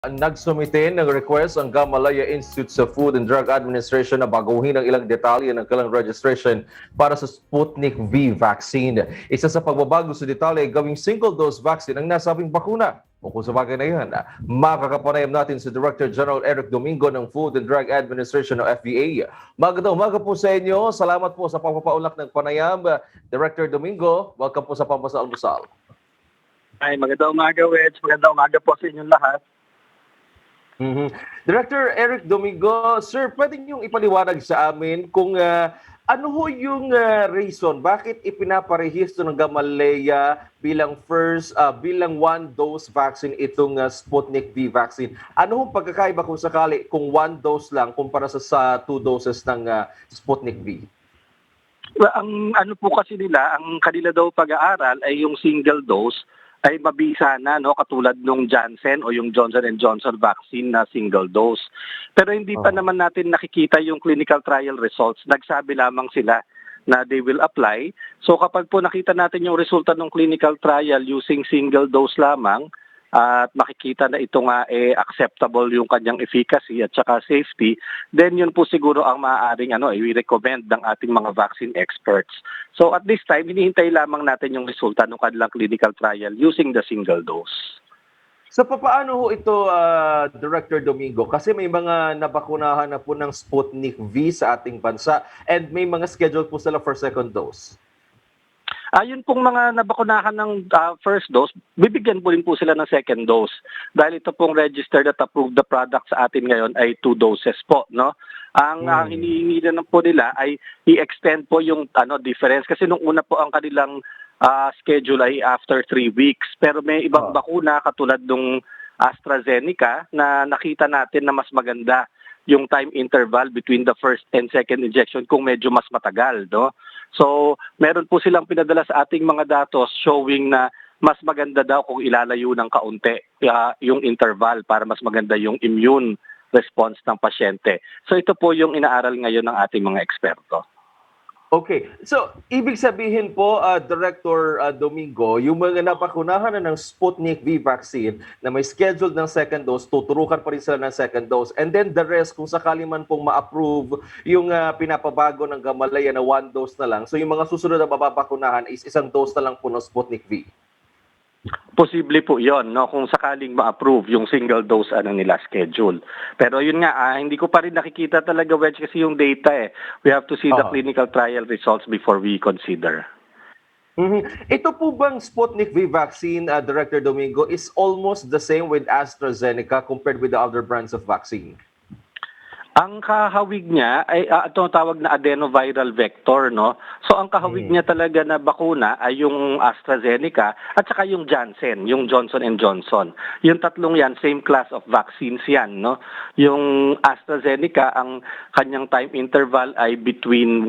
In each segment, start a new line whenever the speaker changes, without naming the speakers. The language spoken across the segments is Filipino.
Nagsumite ng request ang Gamalaya Institute sa Food and Drug Administration na baguhin ang ilang detalye ng kanilang registration para sa Sputnik V vaccine. Isa sa pagbabago sa detalye ay gawing single-dose vaccine ang nasabing bakuna. Ukol sa bagay na yan, makakapanayam natin si Director General Eric Domingo ng Food and Drug Administration o FDA. Magandang umaga po sa inyo. Salamat po sa pagpapaulak ng panayam. Director Domingo, welcome po sa Pambasa Almusal.
Ay, magandang umaga, Wedge. Magandang umaga po sa inyong lahat.
Director Eric Domingo, sir, pwede niyong ipaliwanag sa amin kung ano ho yung reason bakit ipinaparehistro ng Gamaleya bilang one-dose vaccine itong Sputnik V vaccine. Ano hong pagkakaiba kung sakali kung one dose lang kumpara sa two doses ng Sputnik V?
Well, ang ano po kasi nila, ang kanila daw pag-aaral ay yung single dose ay mabisa na, no, katulad nung Janssen o yung Johnson and Johnson vaccine na single dose. Pero hindi pa naman natin nakikita yung clinical trial results. Nagsabi lamang sila na they will apply. So kapag po nakita natin yung resulta ng clinical trial using single dose lamang, at makikita na ito nga acceptable yung kanyang efficacy at saka safety, then yun po siguro ang maaaring i-recommend ng ating mga vaccine experts. So at this time, hinihintay lamang natin yung resulta ng kanilang clinical trial using the single dose.
So paano ho ito, Director Domingo? Kasi may mga nabakunahan na po ng Sputnik V sa ating bansa and may mga schedule po sila for second dose.
Yun pong mga nabakunahan ng first dose, bibigyan po rin po sila ng second dose. Dahil ito pong registered at approved the product sa atin ngayon ay 2 doses po, no? Ang hinihingi na po nila ay i-extend po yung difference kasi nung una po ang kanilang schedule ay after 3 weeks. Pero may ibang bakuna katulad nung AstraZeneca na nakita natin na mas maganda yung time interval between the first and second injection kung medyo mas matagal, no? So, meron po silang pinadala sa ating mga datos showing na mas maganda daw kung ilalayo ng kaunti yung interval para mas maganda yung immune response ng pasyente. So, ito po yung inaaral ngayon ng ating mga eksperto.
Okay. So, ibig sabihin po, Director Domingo, yung mga napakunahan na ng Sputnik V vaccine na may scheduled ng second dose, tuturukan pa rin sila ng second dose. And then the rest, kung sakali man pong ma-approve yung pinapabago ng Gamalaya na one dose na lang, so yung mga susunod na mapapakunahan is isang dose na lang po ng Sputnik V.
Posible po yon, no, kung sakaling ma-approve yung single dose nila schedule. Pero yun nga, hindi ko pa rin nakikita talaga, Wedge, kasi yung data We have to see the clinical trial results before we consider.
Ito po bang Sputnik V vaccine, Director Domingo, is almost the same with AstraZeneca compared with the other brands of vaccine?
Ang kahawig niya ay ito tawag na adenoviral vector, no? So ang kahawig niya talaga na bakuna ay yung AstraZeneca at saka yung Janssen, yung Johnson and Johnson. Yung tatlong yan, same class of vaccines yan, no? Yung AstraZeneca, ang kanyang time interval ay between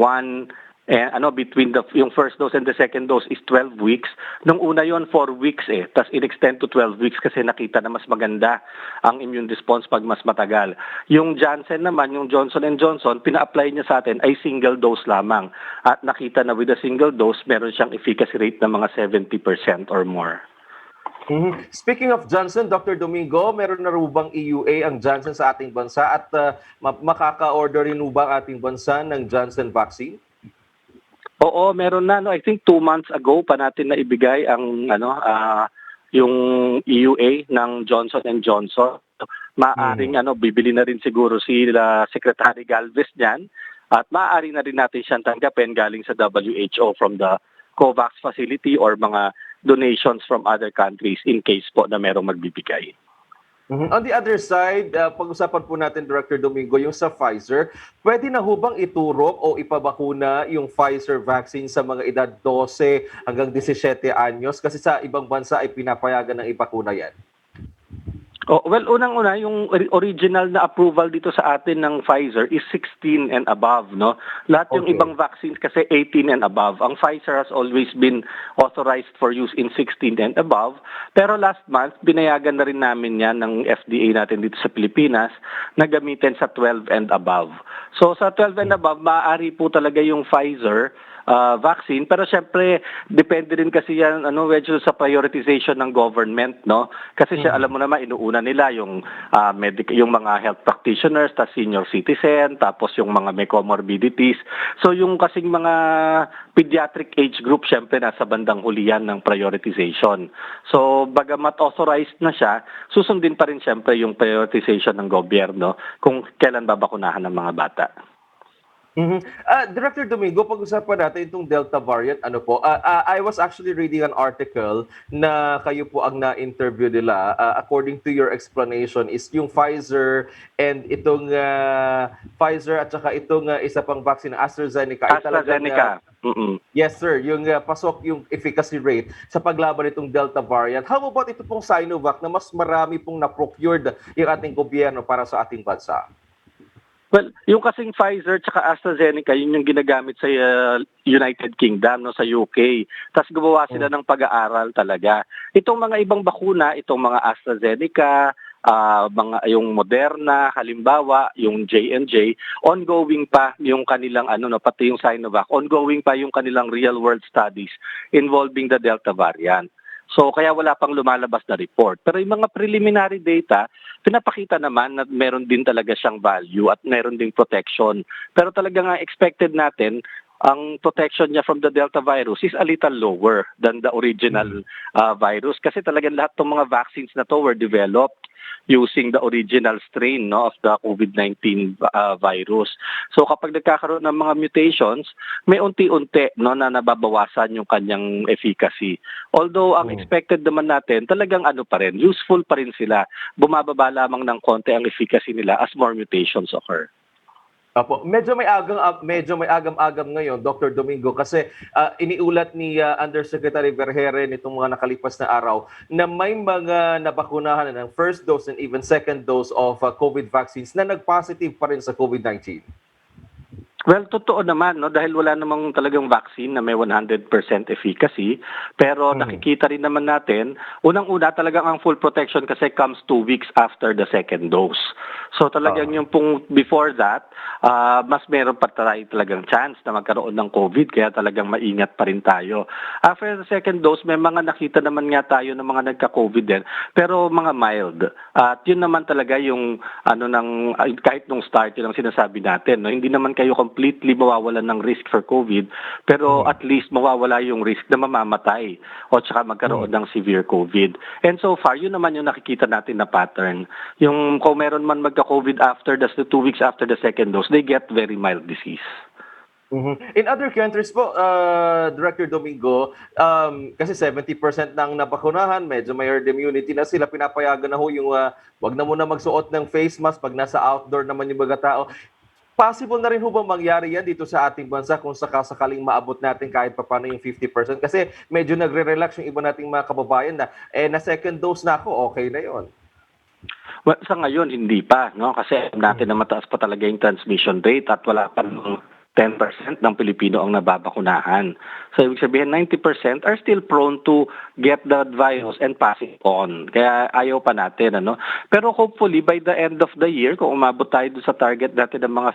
yung first dose and the second dose is 12 weeks. Nung una yon 4 weeks tas in-extend to 12 weeks kasi nakita na mas maganda ang immune response pag mas matagal. Yung Janssen naman, yung Johnson and Johnson, pina-apply niya sa atin ay single dose lamang. At nakita na with a single dose, meron siyang efficacy rate na mga 70% or more.
Speaking of Johnson, Dr. Domingo, meron na rin bang EUA ang Johnson sa ating bansa at makaka-order rin ba ang ating bansa ng Johnson vaccine?
Oo, meron na. No? I think 2 months ago pa natin na ibigay ang yung EUA ng Johnson and Johnson. Maaring bibili na rin siguro si Secretary Galvez niyan at maaari na rin natin siyang tanggapin galing sa WHO from the COVAX facility or mga donations from other countries in case po na merong magbibigay.
On the other side, pag-usapan po natin, Director Domingo, yung sa Pfizer, pwede na ho bang iturok o ipabakuna yung Pfizer vaccine sa mga edad 12 hanggang 17 anyos? Kasi sa ibang bansa ay pinapayagan ng ibakuna yan.
Well, unang-una, yung original na approval dito sa atin ng Pfizer is 16 and above, no? Lahat yung ibang vaccines kasi 18 and above. Ang Pfizer has always been authorized for use in 16 and above. Pero last month, binayagan na rin namin yan ng FDA natin dito sa Pilipinas na gamitin sa 12 and above. So sa 12 and above, maaari po talaga yung Pfizer vaccine. Pero syempre, depende rin kasi yan medyo sa prioritization ng government, no? Kasi siya, alam mo naman, inuuna nila yung yung mga health practitioners, tas senior citizen, tapos yung mga may comorbidities. So yung kasing mga pediatric age group, syempre nasa bandang huli yan ng prioritization. So bagamat authorized na siya, susundin pa rin syempre yung prioritization ng gobyerno kung kailan babakunahan ng mga bata.
Director Domingo, pag-usapan natin itong Delta variant. I was actually reading an article na kayo po ang na-interview nila. According to your explanation is yung Pfizer and itong Pfizer at saka itong isa pang vaccine, AstraZeneca. Ay talagang,
AstraZeneca.
yes sir, yung pasok yung efficacy rate sa paglaban itong Delta variant. How about ito pong Sinovac na mas marami pong na-procured yung ating gobyerno para sa ating bansa?
Well, yung kasing Pfizer tsaka AstraZeneca, yun yung ginagamit sa United Kingdom, no, sa UK. Tapos gumawa sila ng pag-aaral talaga. Itong mga ibang bakuna, itong mga AstraZeneca, yung Moderna, halimbawa, yung J&J, ongoing pa yung kanilang pati yung Sinovac, ongoing pa yung kanilang real-world studies involving the Delta variant. So kaya wala pang lumalabas na report. Pero yung mga preliminary data, pinapakita naman na meron din talaga siyang value at meron ding protection. Pero talaga nga expected natin, ang protection niya from the Delta virus is a little lower than the original virus. Kasi talagang lahat ng mga vaccines na to were developed using the original strain, no, of the COVID-19 virus. So kapag nagkakaroon ng mga mutations, may unti-unti, no, na nababawasan yung kanyang efficacy. Although ang expected naman natin, talagang pa rin, useful pa rin sila. Bumababa lamang ng konti ang efficacy nila as more mutations occur.
Opo, medyo may agam-agam ngayon, Dr. Domingo, kasi iniulat ni Undersecretary Vergere nitong mga nakalipas na araw na may mga nabakunahan na ng first dose and even second dose of COVID vaccines na nag-positive pa rin sa COVID-19.
Well, totoo naman, no, dahil wala namang talagang vaccine na may 100% efficacy, pero nakikita rin naman natin, unang-una talagang ang full protection kasi comes 2 weeks after the second dose. So talagang yung pong before that, mas meron pa talagang chance na magkaroon ng COVID, kaya talagang maingat pa rin tayo. After the second dose, may mga nakita naman nga tayo ng mga nagka-COVID din, pero mga mild. At yun naman talaga yung kahit nung start yun ang sinasabi natin, no, hindi naman kayo completely mawawalan ng risk for COVID, pero at least mawawala yung risk na mamamatay o tsaka magkaroon ng severe COVID. And so far, yun naman yung nakikita natin na pattern. Yung kung meron man magka-COVID after the 2 weeks after the second dose, they get very mild disease.
In other countries po, Director Domingo, kasi 70% nang nabakunahan, medyo may herd immunity na sila, pinapayagan na ho yung wag na muna magsuot ng face mask pag nasa outdoor naman yung mga tao. Possible na rin ho bang mangyari yan dito sa ating bansa kung sakasakaling maabot natin kahit pa paano yung 50%? Kasi medyo nagre-relax yung iba nating mga kababayan na na second dose na ako, okay na yon.
Well, sa ngayon, hindi pa, no? Kasi natin na mataas pa talaga yung transmission rate at wala pa 10% ng Pilipino ang nababakunahan. So, ibig sabihin, 90% are still prone to get the virus and pass it on. Kaya ayaw pa natin, Pero hopefully, by the end of the year, kung umabot tayo sa target natin ng mga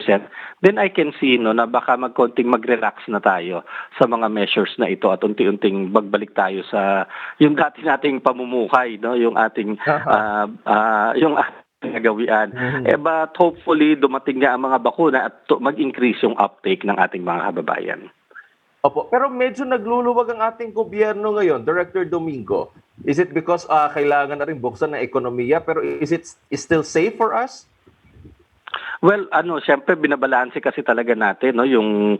50%, then I can see na baka magkonting mag-relax na tayo sa mga measures na ito at unti-unting magbalik tayo sa yung dati nating pamumuhay, no? Yung ating yung nagawian. But hopefully dumating nga ang mga bakuna at mag-increase yung uptake ng ating mga kababayan.
Opo, pero medyo nagluluwag ang ating gobyerno ngayon, Director Domingo. Is it because kailangan na rin buksan ng ekonomiya, pero is still safe for us?
Well, siyempre binabalanse kasi talaga natin, no, yung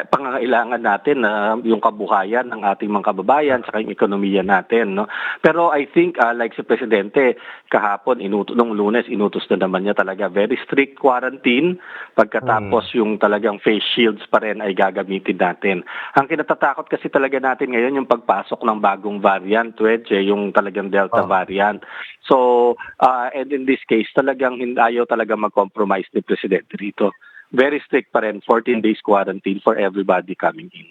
pangangailangan natin na yung kabuhayan ng ating mga kababayan sa yung ekonomiya natin, no. Pero I think like si Presidente kahapon nung Lunes inutos na naman niya talaga very strict quarantine, pagkatapos yung talagang face shields pa rin ay gagamitin natin. Ang kinatatakot kasi talaga natin ngayon yung pagpasok ng bagong variant, yung talagang Delta variant. So, and in this case talagang ayaw talaga mag-compromise ni Presidente rito. Very strict pa rin, 14 days quarantine for everybody coming in.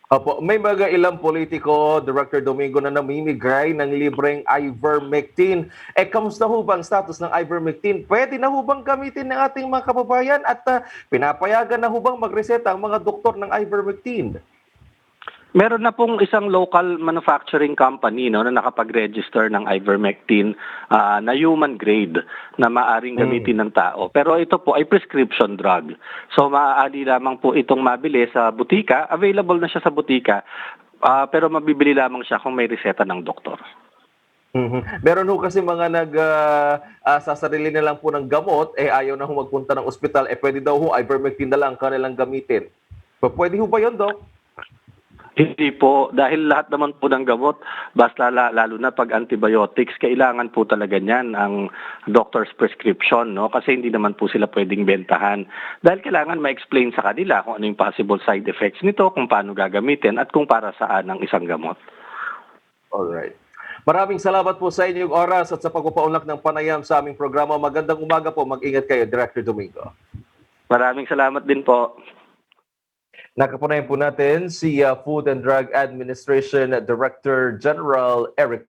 Opo, may mga ilang politiko, Director Domingo, na namimigay ng libreng ivermectin. Kamusta ho ba ang status ng ivermectin? Pwede na ho bang gamitin ng ating mga kababayan at pinapayagan na ho bang magreseta ang mga doktor ng ivermectin?
Meron na pong isang local manufacturing company no, na nakapag-register ng ivermectin na human grade na maaring gamitin ng tao. Pero ito po ay prescription drug. So maaari lamang po itong mabili sa butika. Available na siya sa butika, pero mabibili lamang siya kung may reseta ng doktor.
Mhm. Meron ho kasi mga sasarili na lang po ng gamot, ayaw na ho magpunta ng ospital, pwede daw ho ivermectin na lang kanilang gamitin. Pwede ho ba yun, Doc?
Hindi po, dahil lahat naman po ng gamot, basta lalo na pag antibiotics, kailangan po talaga niyan ang doctor's prescription, no? Kasi hindi naman po sila pwedeng bentahan. Dahil kailangan ma-explain sa kanila kung ano yung possible side effects nito, kung paano gagamitin, at kung para saan ang isang gamot.
Alright. Maraming salamat po sa inyong oras at sa pagpapaunlak ng panayam sa aming programa. Magandang umaga po. Mag-ingat kayo, Director Domingo.
Maraming salamat din po.
Nakapunayan po natin si Food and Drug Administration Director General Eric